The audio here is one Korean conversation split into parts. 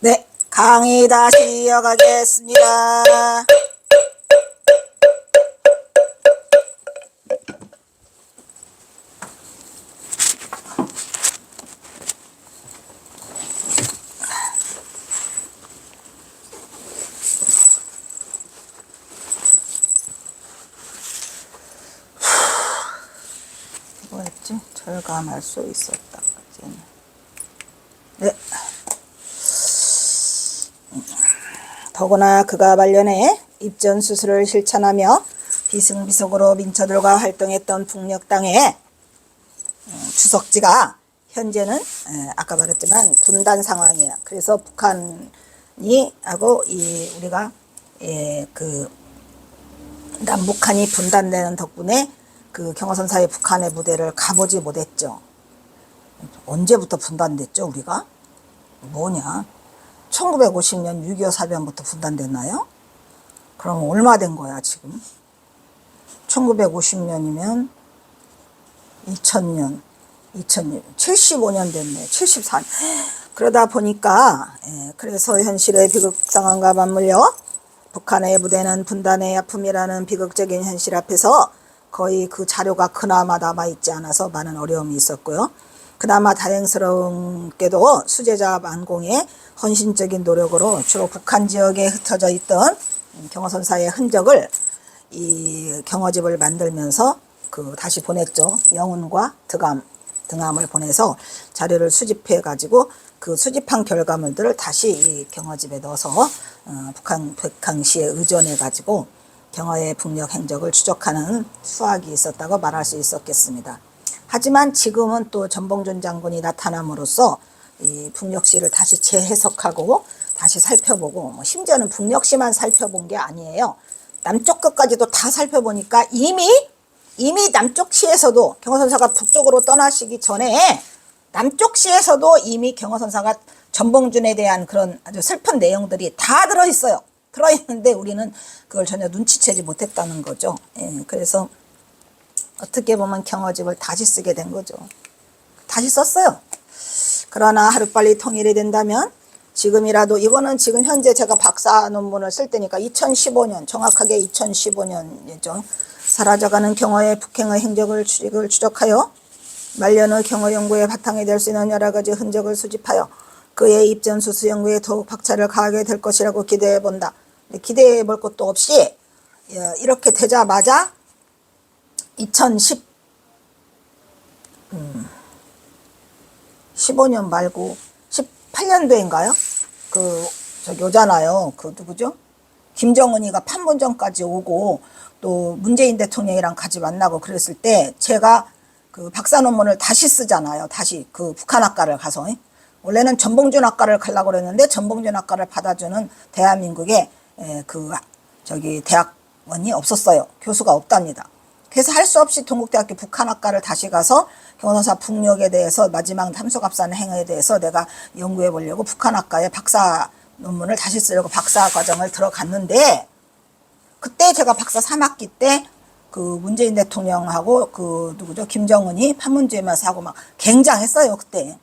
네, 강의 다시 이어가겠습니다. 뭐였지? 절감할 수 있었다. 네. 더구나 그가 말년에 입전수술을 실천하며 비승비속으로 민처들과 활동했던 북녘 땅의 주석지가 현재는 아까 말했지만 분단 상황이에요. 그래서 북한이 하고 우리가 그 남북한이 분단되는 덕분에 그 경허선사의 북한의 무대를 가보지 못했죠. 언제부터 분단됐죠, 우리가? 뭐냐? 1950년 6.25 사변부터 분단됐나요? 그럼 얼마 된 거야, 지금? 1950년이면 2000년, 75년 됐네. 74년. 그러다 보니까, 그래서 현실의 비극 상황과 맞물려 북한의 무대는 분단의 아픔이라는 비극적인 현실 앞에서 거의 그 자료가 그나마 남아있지 않아서 많은 어려움이 있었고요. 그나마 다행스럽게도 수제자 만공의 헌신적인 노력으로 주로 북한 지역에 흩어져 있던 경허선사의 흔적을 이 경허집을 만들면서 다시 보냈죠. 영훈과 등함을 보내서 자료를 수집해 가지고 그 수집한 결과물들을 다시 이 경허집에 넣어서 북한시에 의존해 가지고 경허의 북녘 행적을 추적하는 수학이 있었다고 말할 수 있었겠습니다. 하지만 지금은 또 전봉준 장군이 나타남으로써 이 북녘시를 다시 재해석하고 다시 살펴보고 심지어는 북녘시만 살펴본 게 아니에요. 남쪽 끝까지도 다 살펴보니까 이미 남쪽시에서도 경허선사가 북쪽으로 떠나시기 전에 남쪽시에서도 이미 경허선사가 전봉준에 대한 그런 아주 슬픈 내용들이 다 들어있어요. 들어있는데 우리는 그걸 전혀 눈치채지 못했다는 거죠. 그래서 어떻게 보면 경허집을 다시 쓰게 된 거죠. 다시 썼어요. 그러나 하루빨리 통일이 된다면 지금이라도 이거는 지금 현재 제가 박사 논문을 쓸 때니까 2015년 정확하게 2015년이죠. 사라져가는 경허의 북행의 행적을 추적하여 말년의 경허 연구의 바탕이 될 수 있는 여러 가지 흔적을 수집하여 그의 입전수수 연구에 더욱 박차를 가하게 될 것이라고 기대해 본다. 기대해 볼 것도 없이 이렇게 되자마자 15년 말고 18년도인가요? 저기 오잖아요. 누구죠? 김정은이가 판문점까지 오고 또 문재인 대통령이랑 같이 만나고 그랬을 때 제가 그 박사 논문을 다시 쓰잖아요. 다시 그 북한학과를 가서. 원래는 전봉준 학과를 가려고 그랬는데 전봉준 학과를 받아주는 대한민국에 대학원이 없었어요. 교수가 없답니다. 그래서 할 수 없이 동국대학교 북한학과를 다시 가서 경허선사 북녘에 대해서 마지막 탐소갑산 행위에 대해서 내가 연구해 보려고 북한학과에 박사 논문을 다시 쓰려고 박사 과정을 들어갔는데 그때 제가 박사 3학기 때 그 문재인 대통령하고 누구죠? 김정은이 판문점에서 하고 막 굉장했어요, 그때.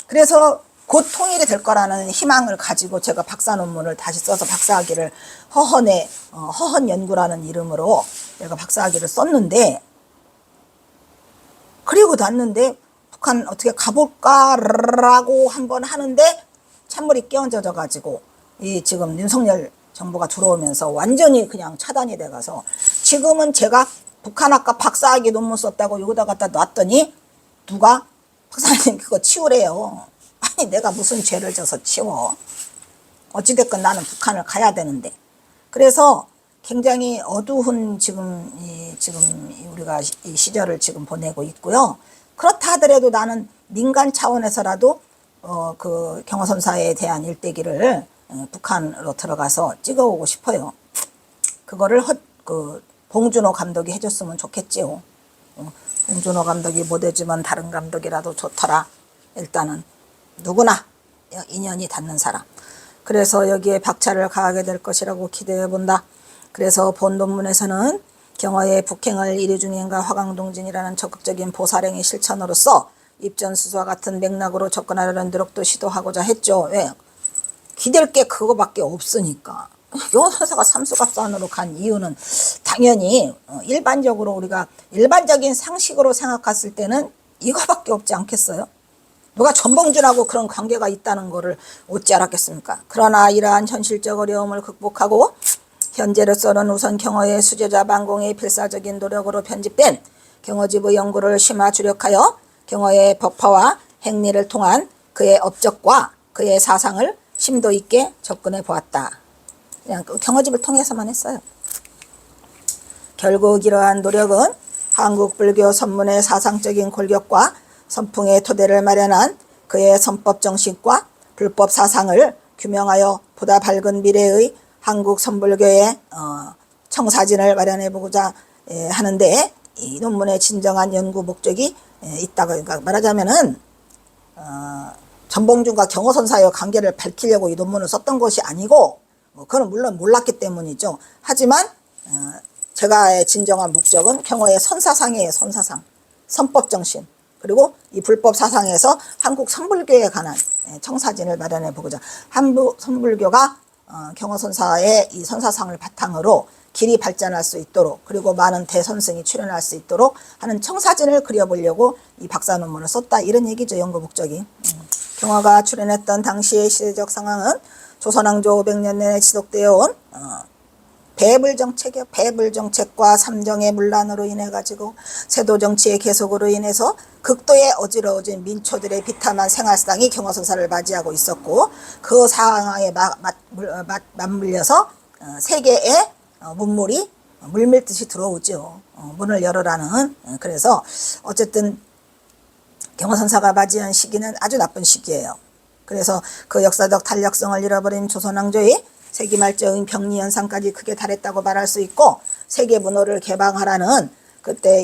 그래서 곧 통일이 될 거라는 희망을 가지고 제가 박사 논문을 다시 써서 박사학위를 허헌 연구라는 이름으로 내가 박사학위를 썼는데 그리고 났는데 북한 어떻게 가볼까라고 한번 하는데 찬물이 끼얹어져 가지고 이 지금 윤석열 정부가 들어오면서 완전히 그냥 차단이 돼 가서 지금은 제가 북한학과 박사학위 논문 썼다고 여기다 갖다 놨더니 누가 박사님 그거 치우래요. 아니 내가 무슨 죄를 져서 치워. 어찌됐건 나는 북한을 가야 되는데. 그래서 굉장히 어두운 지금 우리가 이 시절을 지금 보내고 있고요. 그렇다 하더라도 나는 민간 차원에서라도 그 경허선사에 대한 일대기를 북한으로 들어가서 찍어오고 싶어요. 그거를 봉준호 감독이 해줬으면 좋겠지요. 봉준호 감독이 못해주면 다른 감독이라도 좋더라. 일단은 누구나 인연이 닿는 사람. 그래서 여기에 박차를 가하게 될 것이라고 기대해 본다. 그래서 본 논문에서는 경허의 북행을 1위 중인과 화강동진이라는 적극적인 보살행의 실천으로서 입전수수와 같은 맥락으로 접근하려는 노력도 시도하고자 했죠. 왜? 기댈 게 그거밖에 없으니까. 경호선사가 삼수갑산으로 간 이유는 당연히 일반적으로 우리가 일반적인 상식으로 생각했을 때는 이거밖에 없지 않겠어요? 누가 전봉준하고 그런 관계가 있다는 거를 어찌 알았겠습니까? 그러나 이러한 현실적 어려움을 극복하고 현재로서는 우선 경호의 수제자 반공의 필사적인 노력으로 편집된 경호지부 연구를 심화 주력하여 경호의 법화와 행리를 통한 그의 업적과 그의 사상을 심도 있게 접근해 보았다. 그냥 경호집을 통해서만 했어요. 결국 이러한 노력은 한국 불교 선문의 사상적인 골격과 선풍의 토대를 마련한 그의 선법 정신과 불법 사상을 규명하여 보다 밝은 미래의 한국 선불교의 청사진을 마련해 보고자 하는데, 이 논문의 진정한 연구 목적이 있다고. 그러니까 말하자면은 전봉준과 경호선사의 관계를 밝히려고 이 논문을 썼던 것이 아니고, 그건 물론 몰랐기 때문이죠. 하지만 제가 진정한 목적은 경호의 선사상이에요. 선사상, 선법정신, 그리고 이 불법 사상에서 한국 선불교에 관한 청사진을 마련해 보고자, 한국 선불교가 경호선사의 이 선사상을 바탕으로 길이 발전할 수 있도록, 그리고 많은 대선생이 출연할 수 있도록 하는 청사진을 그려보려고 이 박사 논문을 썼다, 이런 얘기죠. 연구 목적이. 경호가 출연했던 당시의 시대적 상황은 조선왕조 500년 내내 지속되어 온 배불정책이요. 배불정책과 삼정의 문란으로 인해 가지고 세도정치의 계속으로 인해서 극도의 어지러워진 민초들의 비참한 생활상이 경호선사를 맞이하고 있었고, 그 상황에 맞물려서 세계의 문물이 물밀듯이 들어오죠. 문을 열어라는. 그래서 어쨌든 경호선사가 맞이한 시기는 아주 나쁜 시기예요. 그래서 그 역사적 탄력성을 잃어버린 조선왕조의 세기말적인 병리현상까지 크게 달했다고 말할 수 있고, 세계 문호를 개방하라는 그때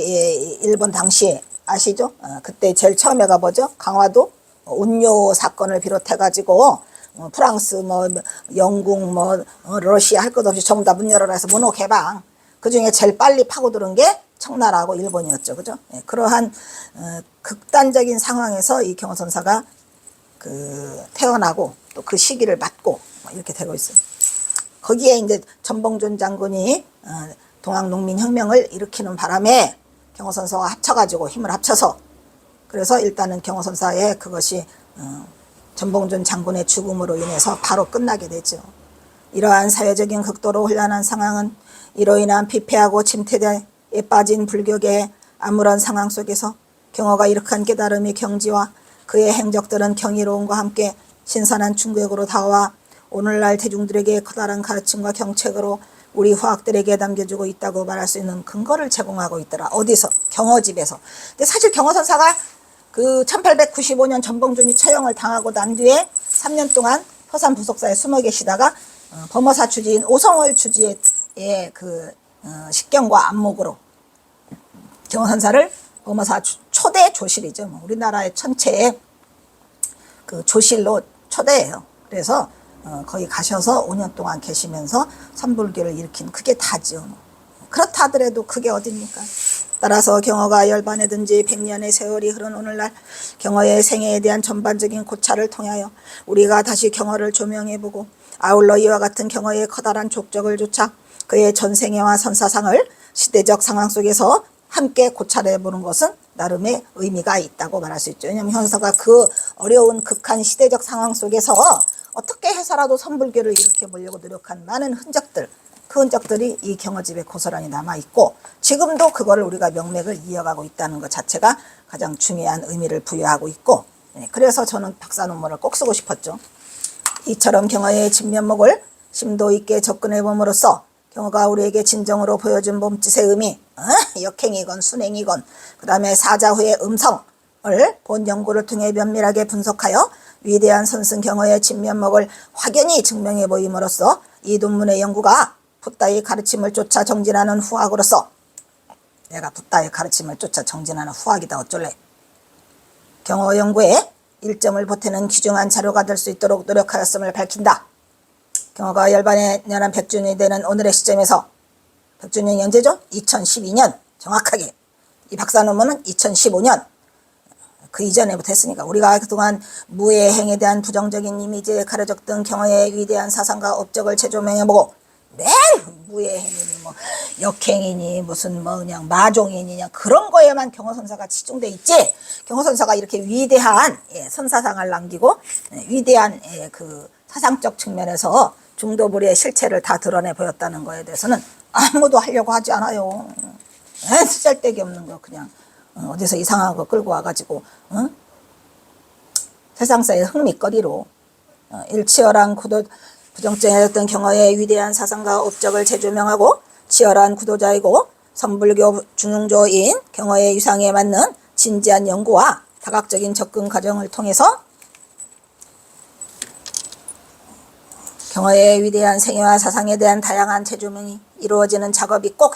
일본 당시에 아시죠? 그때 제일 처음에가 뭐죠? 강화도 운요 사건을 비롯해 가지고 프랑스 영국 러시아 할 것 없이 전부 다 문 열어라 해서 문호 개방. 그 중에 제일 빨리 파고들은 게 청나라하고 일본이었죠. 그죠? 그러한 극단적인 상황에서 이 경호선사가 태어나고 또 그 시기를 맞고 이렇게 되고 있어요. 거기에 이제 전봉준 장군이 동학농민혁명을 일으키는 바람에 경호선사와 합쳐가지고 힘을 합쳐서, 그래서 일단은 경호선사의 그것이 전봉준 장군의 죽음으로 인해서 바로 끝나게 되죠. 이러한 사회적인 극도로 혼란한 상황은 이로 인한 피폐하고 침체에 빠진 불교계의 아무런 상황 속에서 경호가 일으킨 깨달음의 경지와 그의 행적들은 경이로움과 함께 신선한 충격으로 다가와 오늘날 대중들에게 커다란 가르침과 경책으로 우리 화학들에게 남겨주고 있다고 말할 수 있는 근거를 제공하고 있더라. 어디서? 경호집에서. 근데 사실 경호선사가 그 1895년 전봉준이 처형을 당하고 난 뒤에 3년 동안 서산 부속사에 숨어 계시다가 범어사 주지인 오성월 주지의 식견과 안목으로 경호선사를 범어사 초대 조실이죠. 우리나라의 천체의 그 조실로 초대해요. 그래서 거기 가셔서 5년 동안 계시면서 선불교를 일으킨, 그게 다죠. 그렇다 하더라도 그게 어딥니까? 따라서 경호가 열반이든지 100년의 세월이 흐른 오늘날 경호의 생애에 대한 전반적인 고찰을 통하여 우리가 다시 경호를 조명해보고, 아울러 이와 같은 경호의 커다란 족적을 조차 그의 전생애와 선사상을 시대적 상황 속에서 함께 고찰해보는 것은 나름의 의미가 있다고 말할 수 있죠. 왜냐하면 현서가 그 어려운 극한 시대적 상황 속에서 어떻게 해서라도 선불교를 일으켜보려고 노력한 많은 흔적들, 그 흔적들이 이 경호집에 고스란히 남아있고, 지금도 그거를 우리가 명맥을 이어가고 있다는 것 자체가 가장 중요한 의미를 부여하고 있고, 그래서 저는 박사 논문을 꼭 쓰고 싶었죠. 이처럼 경호의 진면목을 심도 있게 접근해봄으로써 경호가 우리에게 진정으로 보여준 몸짓의 의미, 역행이건 순행이건 그 다음에 사자후의 음성을 본 연구를 통해 면밀하게 분석하여 위대한 선승 경호의 진면목을 확연히 증명해 보임으로써 이 논문의 연구가 붓다의 가르침을 쫓아 정진하는 후학으로서, 내가 붓다의 가르침을 쫓아 정진하는 후학이다 어쩔래, 경호 연구에 일점을 보태는 귀중한 자료가 될 수 있도록 노력하였음을 밝힌다. 경호가 열반에 연한 100주년이 되는 오늘의 시점에서, 100주년이 언제죠? 2012년 정확하게. 이 박사 논문은 2015년 그 이전에부터 했으니까 우리가 그동안 무의 행에 대한 부정적인 이미지에 가려졌던 경어의 위대한 사상과 업적을 재조명해보고 맨 무의 행이니 뭐 역행이니 무슨 뭐 그냥 마종이니 그냥 그런 거에만 경어선사가 치중돼 있지. 경어선사가 이렇게 위대한 선사상을 남기고 위대한 그 사상적 측면에서 중도불이의 실체를 다 드러내 보였다는 거에 대해서는 아무도 하려고 하지 않아요. 쓸데기 없는 거 그냥 어디서 이상한 거 끌고 와가지고 세상사의 흥미거리로 일치열한 구도 부정적이었던 경어의 위대한 사상과 업적을 재조명하고 치열한 구도자이고 선불교 중용조인 경어의 유상에 맞는 진지한 연구와 다각적인 접근 과정을 통해서 경어의 위대한 생애와 사상에 대한 다양한 재조명이 이루어지는 작업이 꼭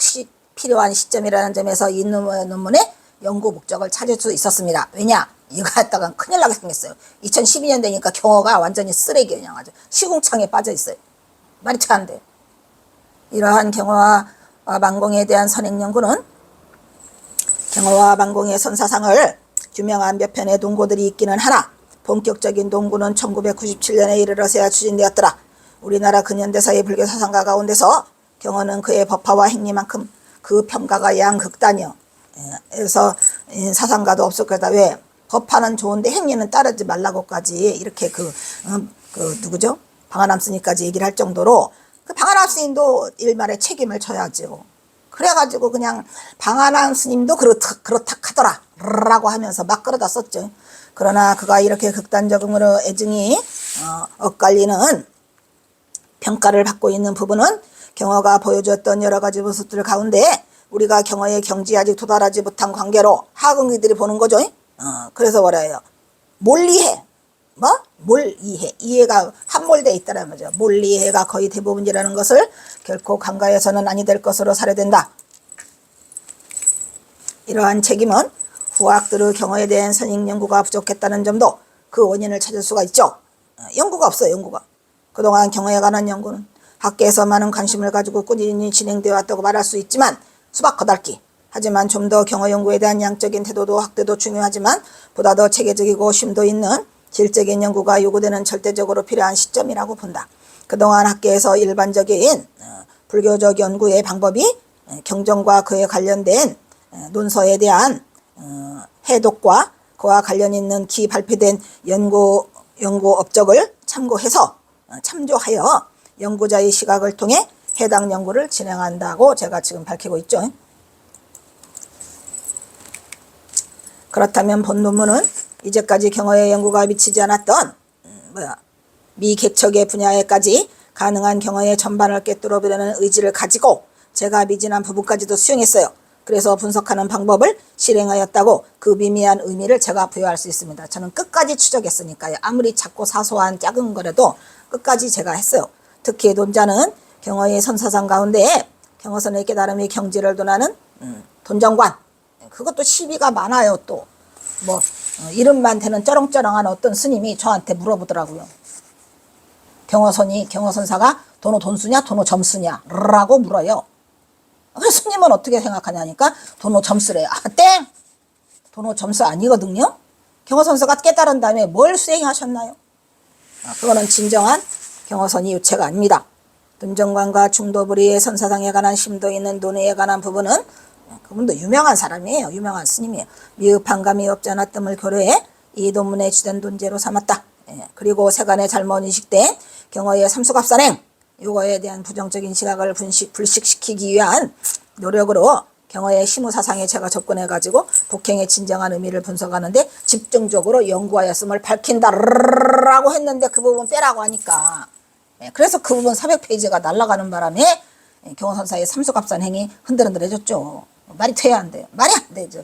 필요한 시점이라는 점에서 이 논문의 연구 목적을 찾을 수 있었습니다. 왜냐? 이거 갖다가 큰일 나게 생겼어요. 2012년 되니까 경어가 완전히 쓰레기 그냥 아주 시궁창에 빠져 있어요. 말이 잘 안 돼요. 이러한 경어와 만공에 대한 선행 연구는 경어와 만공의 선사상을 규명한 몇 편의 논고들이 있기는 하나 본격적인 논구는 1997년에 이르러서야 추진되었더라. 우리나라 근현대사의 불교 사상가 가운데서 경어는 그의 법화와 행리만큼 그 평가가 양극단이요. 그래서 사상가도 없을 거다. 왜? 법화는 좋은데 행리는 따르지 말라고까지 이렇게 그 누구죠? 방한함 스님까지 얘기를 할 정도로 그 방한함 스님도 일말의 책임을 져야죠. 그래가지고 그냥 방한함 스님도 그렇다 하더라 라고 하면서 막 끌어다 썼죠. 그러나 그가 이렇게 극단적으로 애증이 엇갈리는 평가를 받고 있는 부분은 경어가 보여주었던 여러 가지 모습들 가운데 우리가 경어의 경지에 아직 도달하지 못한 관계로 하근기들이 보는 거죠. 그래서 뭐래요? 몰리해. 뭐? 몰이해. 이해가 함몰되어 있다는 거죠. 몰리해가 거의 대부분이라는 것을 결코 간과해서는 아니 될 것으로 사례된다. 이러한 책임은 후학들의 경어에 대한 선익 연구가 부족했다는 점도 그 원인을 찾을 수가 있죠. 연구가 없어요. 연구가. 그동안 경어에 관한 연구는 학계에서 많은 관심을 가지고 꾸준히 진행되어 왔다고 말할 수 있지만 수박 거달기. 하지만 좀 더 경어 연구에 대한 양적인 태도도 학대도 중요하지만 보다 더 체계적이고 심도 있는 질적인 연구가 요구되는 절대적으로 필요한 시점이라고 본다. 그동안 학계에서 일반적인 불교적 연구의 방법이 경전과 그에 관련된 논서에 대한 해독과 그와 관련 있는 기 발표된 연구 업적을 참조하여 연구자의 시각을 통해 해당 연구를 진행한다고 제가 지금 밝히고 있죠. 그렇다면 본 논문은 이제까지 경어의 연구가 미치지 않았던 미개척의 분야에까지 가능한 경어의 전반을 꿰뚫어보려는 의지를 가지고 제가 미진한 부분까지도 수용했어요. 그래서 분석하는 방법을 실행하였다고 그 미미한 의미를 제가 부여할 수 있습니다. 저는 끝까지 추적했으니까요. 아무리 작고 사소한 작은 거라도 끝까지 제가 했어요. 특히 논자는 경어의 선사상 가운데 경어선의 깨달음의 경지를 논하는 돈정관, 그것도 시비가 많아요. 또 뭐 이름만 되는 쩌렁쩌렁한 어떤 스님이 저한테 물어보더라고요. 경어선사가 도노 돈수냐 도노 점수냐 라고 물어요. 그래서 스님은 어떻게 생각하냐니까 도노 점수래요. 땡! 도노 점수 아니거든요. 경어선사가 깨달은 다음에 뭘 수행하셨나요? 그거는 진정한 경어선이 유체가 아닙니다. 돈정관과 중도불이의 선사상에 관한 심도 있는 논의에 관한 부분은 그분도 유명한 사람이에요. 유명한 스님이에요. 미흡한 감이 없지 않았음을 고려해 이 논문의 주된 논제로 삼았다. 그리고 세간에 잘못 인식된 경어의 삼수갑산행, 요거에 대한 부정적인 시각을 불식시키기 위한 노력으로 경어의 심우사상에 제가 접근해가지고 독행의 진정한 의미를 분석하는데 집중적으로 연구하였음을 밝힌다라고 했는데 그 부분 빼라고 하니까 그래서 그 부분 400페이지가 날아가는 바람에 경어선사의 삼수갑산행이 흔들흔들해졌죠. 말이 돼야 안 돼요. 말이 안 되죠.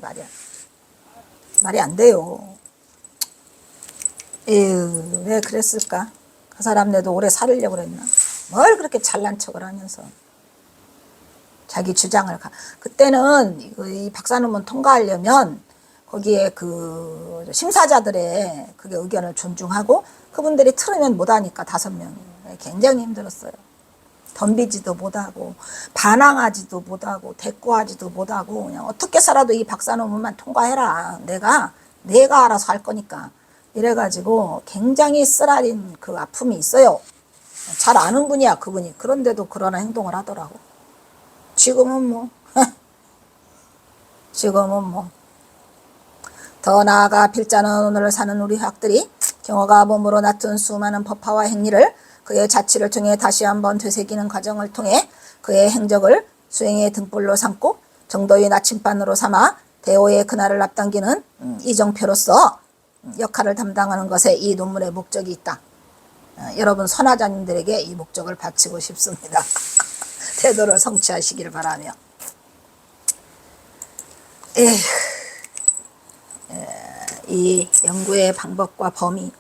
말이 안 돼요. 에휴, 왜 그랬을까? 그 사람네도 오래 살으려고 그랬나? 뭘 그렇게 잘난 척을 하면서 자기 주장을 그때는 이 박사논문 통과하려면 거기에 그 심사자들의 그게 의견을 존중하고 그분들이 틀으면 못하니까 5명 굉장히 힘들었어요. 덤비지도 못하고 반항하지도 못하고 대꾸하지도 못하고 그냥 어떻게 살아도 이 박사 논문만 통과해라. 내가 내가 알아서 할 거니까. 이래가지고 굉장히 쓰라린 그 아픔이 있어요. 잘 아는 분이야, 그분이. 그런데도 그런 행동을 하더라고. 지금은 뭐, 지금은 뭐. 더 나아가 필자는 오늘을 사는 우리 학들이 경어가 몸으로 낳던 수많은 법화와 행위를 그의 자치를 통해 다시 한번 되새기는 과정을 통해 그의 행적을 수행의 등불로 삼고 정도의 나침반으로 삼아 대오의 그날을 앞당기는 이정표로서 역할을 담당하는 것에 이 논문의 목적이 있다. 여러분 선화자님들에게 이 목적을 바치고 싶습니다. 태도를 성취하시길 바라며. 에휴. 이 연구의 방법과 범위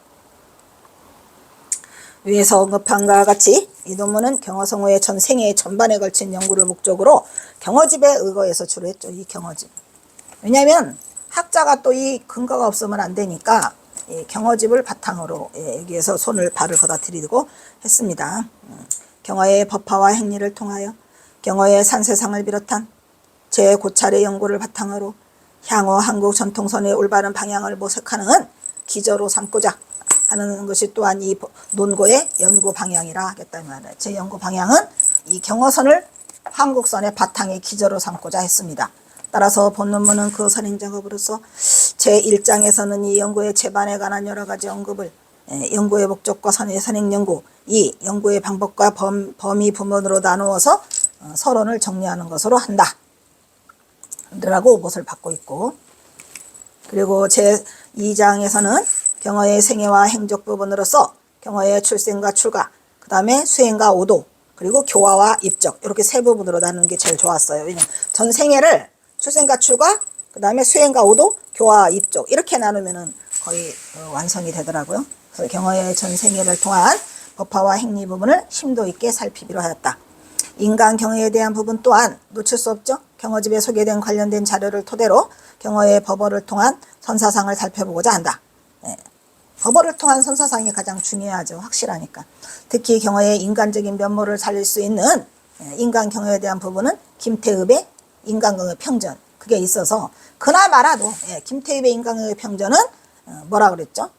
위에서 언급한 것과 같이 이 논문은 경어성어의 전 생애의 전반에 걸친 연구를 목적으로 경어집에 의거해서 주로 했죠. 이 경어집. 왜냐하면 학자가 또 이 근거가 없으면 안 되니까 이 경어집을 바탕으로 여기에서 손을 발을 걷어들이고 했습니다. 경어의 법화와 행리를 통하여 경어의 산세상을 비롯한 제 고찰의 연구를 바탕으로 향후 한국 전통선의 올바른 방향을 모색하는 기저로 삼고자 하는 것이 또한 이 논고의 연구 방향이라 하겠다 이 말이에요. 제 연구 방향은 이 경어선을 한국선의 바탕의 기저로 삼고자 했습니다. 따라서 본 논문은 그 선행 작업으로서 제1장에서는 이 연구의 제반에 관한 여러 가지 언급을 연구의 목적과 선행 연구, 이 연구의 방법과 범위 부문으로 나누어서 서론을 정리하는 것으로 한다. 라고 못을 받고 있고, 그리고 제2장에서는 경어의 생애와 행적 부분으로서 경어의 출생과 출가, 그 다음에 수행과 오도, 그리고 교화와 입적, 이렇게 세 부분으로 나누는 게 제일 좋았어요. 왜냐면 전 생애를 출생과 출가, 그 다음에 수행과 오도, 교화와 입적 이렇게 나누면은 거의 완성이 되더라고요. 그래서 경어의 전 생애를 통한 법화와 행리 부분을 심도 있게 살피기로 하였다. 인간 경어에 대한 부분 또한 놓칠 수 없죠. 경어집에 소개된 관련된 자료를 토대로 경어의 법어를 통한 선사상을 살펴보고자 한다. 법어를 통한 선사상이 가장 중요하죠. 확실하니까. 특히 경어의 인간적인 면모를 살릴 수 있는 인간 경어에 대한 부분은 김태읍의 인간경의 평전, 그게 있어서 그나마라도 김태읍의 인간경의 평전은 뭐라 그랬죠?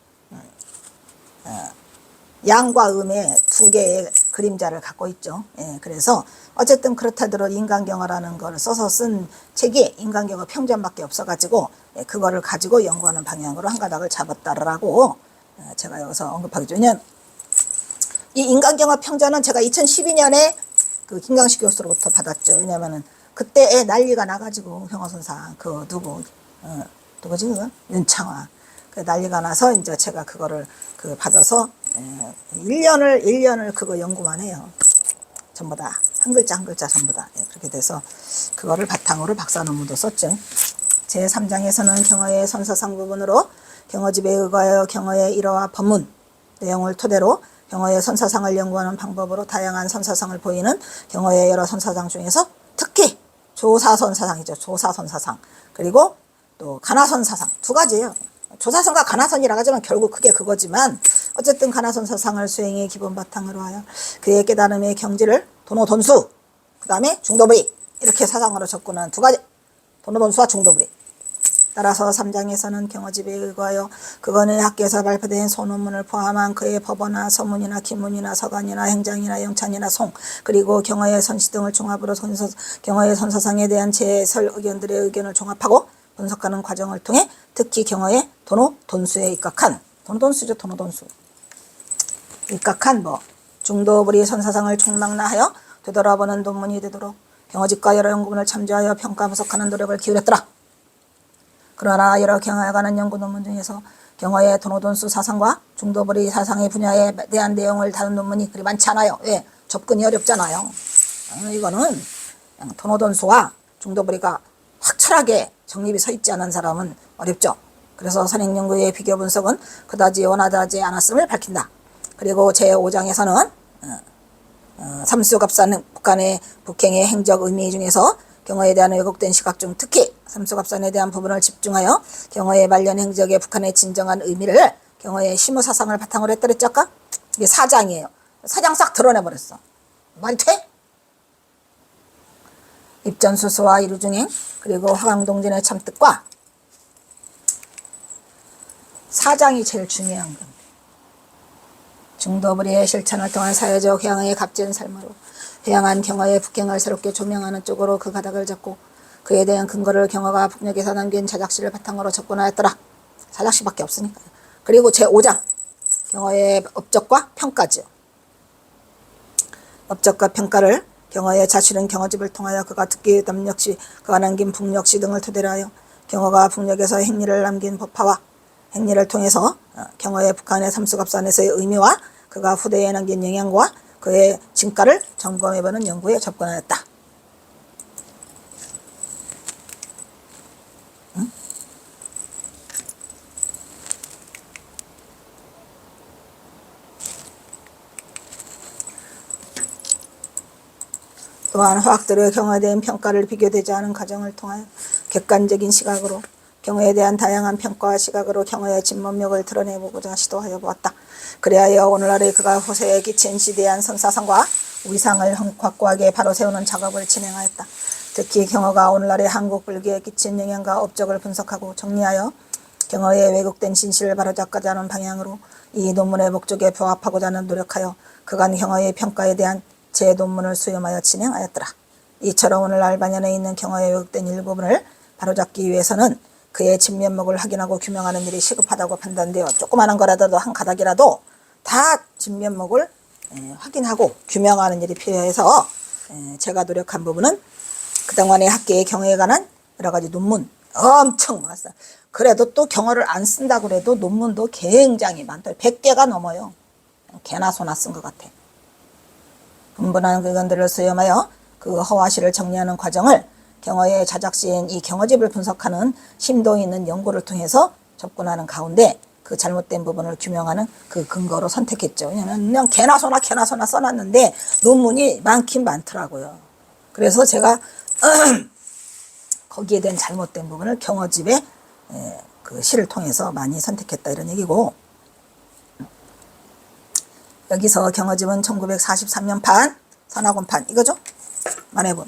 양과 음의 두 개의 그림자를 갖고 있죠. 그래서 어쨌든 그렇다더라도 인간경어라는 걸 써서 쓴 책이 인간경어 평전밖에 없어가지고 그거를 가지고 연구하는 방향으로 한 가닥을 잡았다라고 제가 여기서 언급하겠죠. 왜냐면 이 인간경어 평전은 제가 2012년에 그 김강식 교수로부터 받았죠. 왜냐면은 그때 난리가 나가지고 경어선상 그 누구지 그거? 윤창화. 그 난리가 나서 이제 제가 그거를 받아서 1년을 그거 연구만 해요. 전부 다. 한 글자 한 글자 전부 다. 그렇게 돼서 그거를 바탕으로 박사 논문도 썼죠. 제3장에서는 경어의 선사상 부분으로 경어집에 의거하여 경어의 일어와 법문 내용을 토대로 경어의 선사상을 연구하는 방법으로 다양한 선사상을 보이는 경어의 여러 선사상 중에서 특히 조사선사상이죠. 조사선사상. 그리고 또 가나선사상. 두 가지예요. 조사선과 가나선이라고 하지만 결국 그게 그거지만 어쨌든 가나선사상을 수행의 기본 바탕으로 하여 그의 깨달음의 경지를 도노돈수, 그 다음에 중도부리 이렇게 사상으로 접근한 두 가지, 도노돈수와 중도부리. 따라서 3장에서는 경어집에 의거하여 그거는 학계에서 발표된 소논문을 포함한 그의 법어나 서문이나 기문이나 서간이나 행장이나 영찬이나 송, 그리고 경어의 선시 등을 종합으로 경어의 선사상에 대한 제설 의견들의 의견을 종합하고 분석하는 과정을 통해 특히 경어의 도노돈수에 입각한, 도노돈수죠. 도노돈수 입각한 중도부리 선사상을 총망라하여 되돌아보는 논문이 되도록 경어집과 여러 연구문을 참조하여 평가 분석하는 노력을 기울였더라. 그러나 여러 경어에 관한 연구 논문 중에서 경어의 도노돈수 사상과 중도부리 사상의 분야에 대한 내용을 다룬 논문이 그리 많지 않아요. 왜? 접근이 어렵잖아요. 이거는 도노돈수와 중도부리가 확실하게 정립이 서 있지 않은 사람은 어렵죠. 그래서 선행연구의 비교 분석은 그다지 원활하지 않았음을 밝힌다. 그리고 제5장에서는 삼수갑산 북한의 북행의 행적 의미 중에서 경어에 대한 왜곡된 시각 중 특히 삼수갑산에 대한 부분을 집중하여 경어의 말년 행적의 북한의 진정한 의미를 경어의 심우사상을 바탕으로 했다 그랬죠 아까? 이게 4장이에요. 4장 싹 드러내버렸어. 말이 돼? 입전수수와 이루중행 그리고 화강동진의 참뜻과 사장이 제일 중요한 겁니다. 중도불이의 실천을 통한 사회적 회양의 값진 삶으로 회양한 경화의 북경을 새롭게 조명하는 쪽으로 그 가닥을 잡고 그에 대한 근거를 경화가 북녘에서 남긴 자작시를 바탕으로 접근하였더라. 자작시밖에 없으니까요. 그리고 제5장 경화의 업적과 평가지요. 업적과 평가를 경화의 자실은 경화집을 통하여 그가 특히 남역시 그가 남긴 북역시 등을 토대로 하여 경화가 북역에서 행리를 남긴 법화와 행리를 통해서 경화의 북한의 삼수갑산에서의 의미와 그가 후대에 남긴 영향과 그의 진가를 점검해보는 연구에 접근하였다. 또한 화학들의 경화에 대한 평가를 비교되지 않은 과정을 통하여 객관적인 시각으로 경화에 대한 다양한 평가와 시각으로 경화의 진면목을 드러내보고자 시도하여 보았다. 그리하여 오늘날의 그가 후세에 끼친 지대한 선사상과 위상을 확고하게 바로 세우는 작업을 진행하였다. 특히 경화가 오늘날의 한국 불교에 끼친 영향과 업적을 분석하고 정리하여 경화의 왜곡된 진실을 바로잡고자 하는 방향으로 이 논문의 목적에 부합하고자 하는 노력하여 그간 경화의 평가에 대한 제 논문을 수렴하여 진행하였더라. 이처럼 오늘날 반연에 있는 경화의 왜곡된 일부분을 바로잡기 위해서는 그의 진면목을 확인하고 규명하는 일이 시급하다고 판단되어 조그마한 거라도 한 가닥이라도 다 진면목을 확인하고 규명하는 일이 필요해서 제가 노력한 부분은 그동안의 학계의 경화에 관한 여러 가지 논문 엄청 많았어요. 그래도 또 경화를 안 쓴다고 그래도 논문도 굉장히 많더라고요. 100개가 넘어요. 개나 소나 쓴 것 같아. 분분한 근거들을 수렴하여 그 허화시를 정리하는 과정을 경화의 자작시인 이 경화집을 분석하는 심도 있는 연구를 통해서 접근하는 가운데 그 잘못된 부분을 규명하는 그 근거로 선택했죠. 왜냐하면 그냥 개나 소나 써놨는데 논문이 많긴 많더라고요. 그래서 제가 거기에 대한 잘못된 부분을 경화집의 그 시를 통해서 많이 선택했다 이런 얘기고, 여기서 경화집은 1943년판 선화곤판 이거죠? 만해본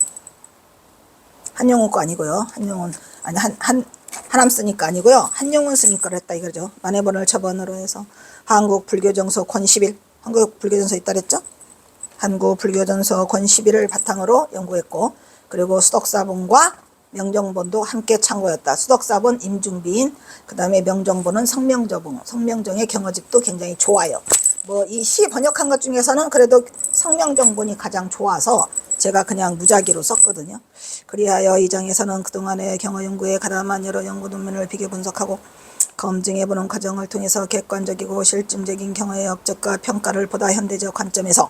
한용운 거 아니고요. 한용운 아니 한암 쓰니까 아니고요. 한용운 쓰니까 그랬다 이거죠. 만해본을 처번으로 해서 한국불교정서 권 11 한국불교정서 있다 그랬죠? 한국불교정서 권 11을 바탕으로 연구했고, 그리고 수덕사본과 명정본도 함께 참고했다. 수덕사본 임중비인, 그 다음에 명정본은 성명정의 경화집도 굉장히 좋아요. 뭐 이 시 번역한 것 중에서는 그래도 성명정본이 가장 좋아서 제가 그냥 무작위로 썼거든요. 그리하여 이 장에서는 그동안의 경화 연구에 가담한 여러 연구 논문을 비교 분석하고 검증해보는 과정을 통해서 객관적이고 실증적인 경화의 업적과 평가를 보다 현대적 관점에서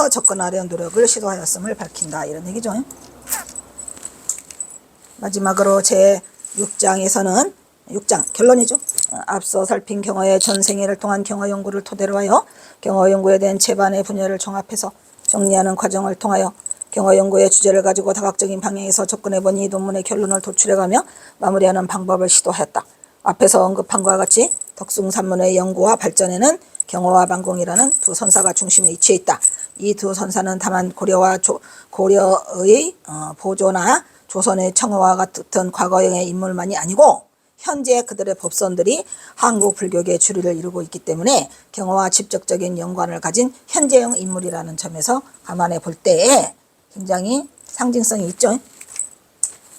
접근하려는 노력을 시도하였음을 밝힌다 이런 얘기죠. 마지막으로 제 6장에서는 6장 결론이죠. 앞서 살핀 경화의 전생애를 통한 경화 연구를 토대로 하여 경화 연구에 대한 채반의 분야를 종합해서 정리하는 과정을 통하여 경화 연구의 주제를 가지고 다각적인 방향에서 접근해본 이 논문의 결론을 도출해가며 마무리하는 방법을 시도하였다. 앞에서 언급한 것과 같이 덕숭산문의 연구와 발전에는 경화와 만공이라는 두 선사가 중심에 위치해 있다. 이 두 선사는 다만 고려의 보조나 조선의 청어와 같은 과거형의 인물만이 아니고 현재 그들의 법선들이 한국 불교계의 주류를 이루고 있기 때문에 경화와 직접적인 연관을 가진 현재형 인물이라는 점에서 감안해 볼 때에 굉장히 상징성이 있죠.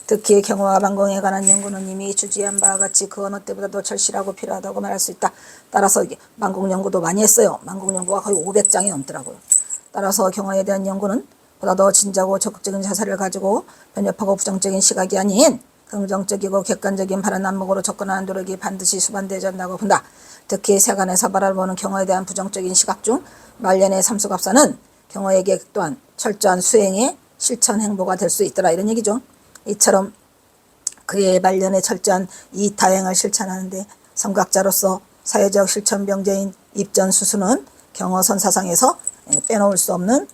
특히 경화와 만공에 관한 연구는 이미 주지한 바와 같이 그 어느 때보다도 절실하고 필요하다고 말할 수 있다. 따라서 만공 연구도 많이 했어요. 만공 연구가 거의 500장이 넘더라고요. 따라서 경화에 대한 연구는 보다 더 진지하고 적극적인 자세를 가지고 편협하고 부정적인 시각이 아닌 긍정적이고 객관적인 바른 안목으로 접근하는 노력이 반드시 수반되어야 한다고 본다. 특히 세간에서 바라보는 경화에 대한 부정적인 시각 중 말년의 삼수갑사는 경화에게 또한 철저한 수행의 실천 행보가 될 수 있더라 이런 얘기죠. 이처럼 그의 말년의 철저한 이타행을 실천하는데 성각자로서 사회적 실천 병제인 입전수수는 경허선사상에서 빼놓을 수 없는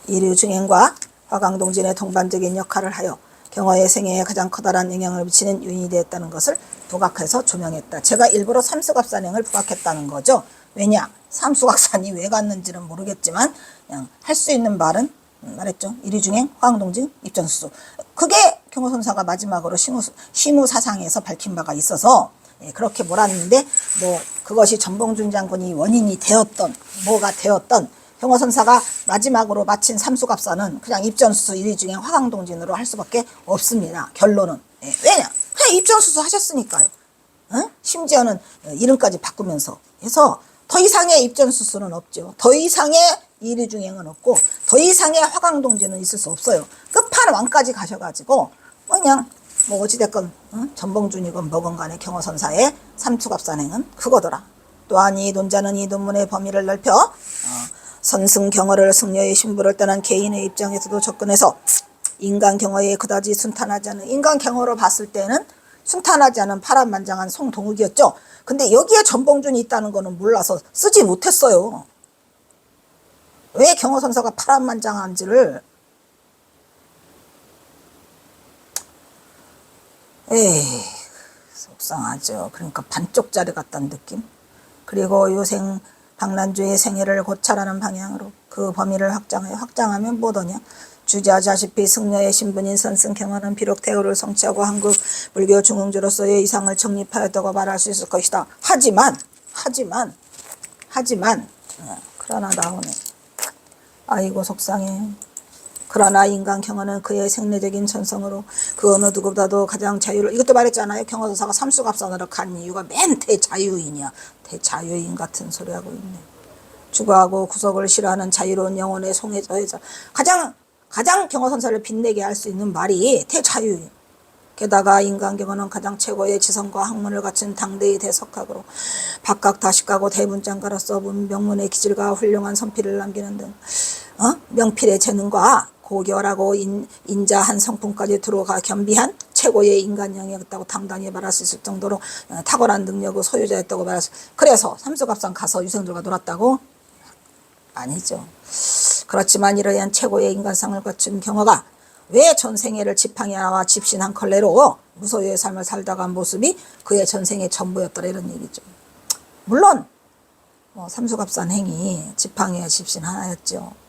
이류중행과 화강동진의 동반적인 역할을 하여 경화의 생애에 가장 커다란 영향을 미치는 요인이 되었다는 것을 부각해서 조명했다. 제가 일부러 삼수갑산행을 부각했다는 거죠. 왜냐? 삼수각산이 왜 갔는지는 모르겠지만 그냥 할 수 있는 말은 말했죠. 이류중행, 화강동진, 입전수수. 그게 경호선사가 마지막으로 시무사상에서 밝힌 바가 있어서 그렇게 몰았는데 뭐 그것이 전봉준 장군이 원인이 되었던 뭐가 되었던 경호선사가 마지막으로 마친 삼수갑산은 그냥 입전수수 1위 중에 화강동진으로 할 수밖에 없습니다. 결론은. 왜냐? 그냥 입전수수 하셨으니까요. 심지어는 이름까지 바꾸면서 해서 더 이상의 입전수수는 없죠. 더 이상의 1위 중행은 없고 더 이상의 화강동진은 있을 수 없어요. 끝판왕까지 가셔가지고 그냥 뭐 어찌됐건 전봉준이건 뭐건 간에 경호선사의 삼수갑산행은 그거더라. 또한 이 논자는 이 논문의 범위를 넓혀 선승 경허를 승려의 신부를 떠난 개인의 입장에서도 접근해서 인간 경허에 그다지 순탄하지 않은 인간 경허로 봤을 때는 순탄하지 않은 파란만장한 송동욱이었죠. 근데 여기에 전봉준이 있다는 거는 몰라서 쓰지 못했어요. 왜 경호선사가 파란만장한지를 에이 속상하죠. 그러니까 반쪽짜리 같다는 느낌. 그리고 요생 박난주의 생애를 고찰하는 방향으로 그 범위를 확장하면 뭐더냐. 주자자시피 승려의 신분인 선승 경허는 비록 태호를 성취하고 한국 불교 중흥주로서의 이상을 정립하였다고 말할 수 있을 것이다. 하지만 그러나 나오네. 아이고 속상해. 그러나 인간 경허는 그의 생리적인 천성으로 그 어느 누구보다도 가장 자유를 이것도 말했잖아요. 경호선사가 삼수갑산으로 간 이유가 맨 대자유인이야. 대자유인 같은 소리하고 있네. 주거하고 구속을 싫어하는 자유로운 영혼의 송해자에서 가장 경호선사를 빛내게 할 수 있는 말이 대자유인. 게다가 인간 경허는 가장 최고의 지성과 학문을 갖춘 당대의 대석학으로 박각 다식하고 대문장가로서 명문의 기질과 훌륭한 선필을 남기는 등 명필의 재능과 고결하고 인자한 성품까지 들어가 겸비한 최고의 인간형이었다고 당당히 말할 수 있을 정도로 탁월한 능력의 소유자였다고 말할 수. 그래서 삼수갑산 가서 유생들과 놀았다고? 아니죠. 그렇지만 이러한 최고의 인간상을 갖춘 경허가 왜 전생애를 지팡이와 집신한 걸레로 무소유의 삶을 살다가 한 모습이 그의 전생의 전부였더라 이런 얘기죠. 물론 삼수갑산 행이 지팡이와 집신 하나였죠.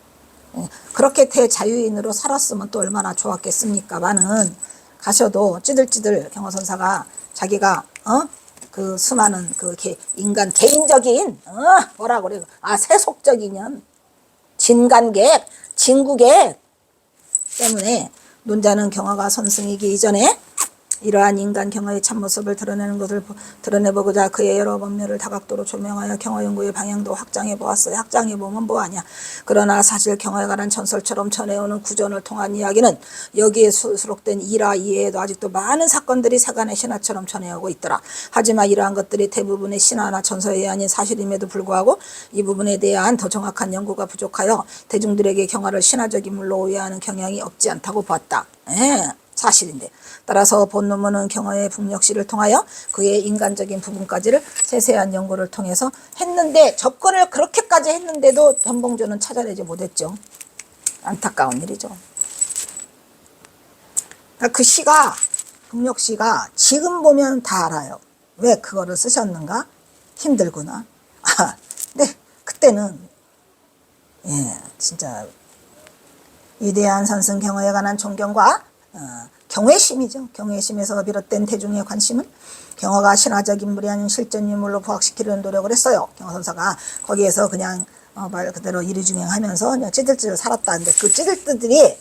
그렇게 대자유인으로 살았으면 또 얼마나 좋았겠습니까마는 가셔도 찌들찌들 경호선사가 자기가 그 수많은 그 인간 개인적인 뭐라고 그래 세속적인 진간객 진국객 때문에 논자는 경허가 선승이기 이전에 이러한 인간 경허의 참모습을 드러내는 것을 드러내보고자 그의 여러 법률을 다각도로 조명하여 경허 연구의 방향도 확장해 보았어요. 확장해 보면 뭐하냐. 그러나 사실 경허에 관한 전설처럼 전해오는 구전을 통한 이야기는 여기에 수록된 일화 이외에도 아직도 많은 사건들이 세간의 신화처럼 전해오고 있더라. 하지만 이러한 것들이 대부분의 신화나 전설이 아닌 사실임에도 불구하고 이 부분에 대한 더 정확한 연구가 부족하여 대중들에게 경허를 신화적 인물로 오해하는 경향이 없지 않다고 봤다. 사실인데 따라서 본 논문은 경허의 북녘시를 통하여 그의 인간적인 부분까지를 세세한 연구를 통해서 했는데 접근을 그렇게까지 했는데도 전봉준은 찾아내지 못했죠. 안타까운 일이죠. 그 시가 북녘시가 지금 보면 다 알아요. 왜 그거를 쓰셨는가? 힘들구나. 근데 그때는 진짜 위대한 선승 경허에 관한 존경과 경외심이죠. 경외심에서 비롯된 대중의 관심은 경허가 신화적 인물이 아닌 실존 인물로 부각시키려는 노력을 했어요. 경허선사가 거기에서 그냥 말 그대로 이리중행하면서 그냥 찌들찌들 살았다는데 그 찌들찌들이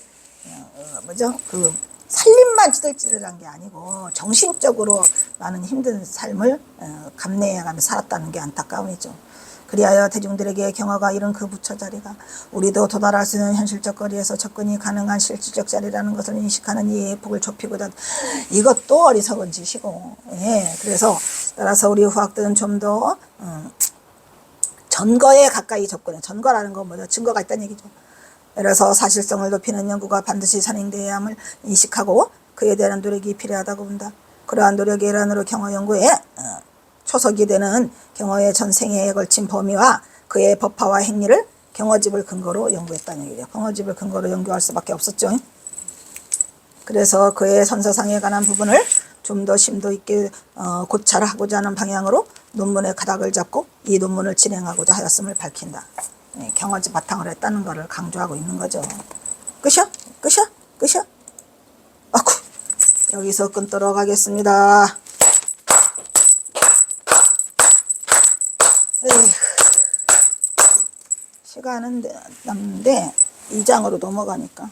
그 살림만 찌들찌들한 게 아니고 정신적으로 많은 힘든 삶을 감내해가면서 살았다는 게 안타까운 일이죠. 그리하여 대중들에게 경허가 이룬 그 부처 자리가 우리도 도달할 수 있는 현실적 거리에서 접근이 가능한 실질적 자리라는 것을 인식하는 이해의 폭을 좁히고자 이것도 어리석은 짓이고 그래서 따라서 우리 후학들은 좀 더 전거에 가까이 접근해. 전거라는 건 뭐죠? 증거가 있다는 얘기죠. 그래서 사실성을 높이는 연구가 반드시 산행되어야 함을 인식하고 그에 대한 노력이 필요하다고 본다. 그러한 노력의 일환으로 경허 연구에 초석이 되는 경허의 전생애에 걸친 범위와 그의 법화와 행위를 경허집을 근거로 연구했다는 얘기죠. 경허집을 근거로 연구할 수밖에 없었죠. 그래서 그의 선서상에 관한 부분을 좀 더 심도 있게 고찰하고자 하는 방향으로 논문의 가닥을 잡고 이 논문을 진행하고자 하였음을 밝힌다. 경허집 바탕으로 했다는 것을 강조하고 있는 거죠. 끝이야? 아쿠 여기서 끊도록 하겠습니다. 에휴, 시간은 남는데 2장으로 넘어가니까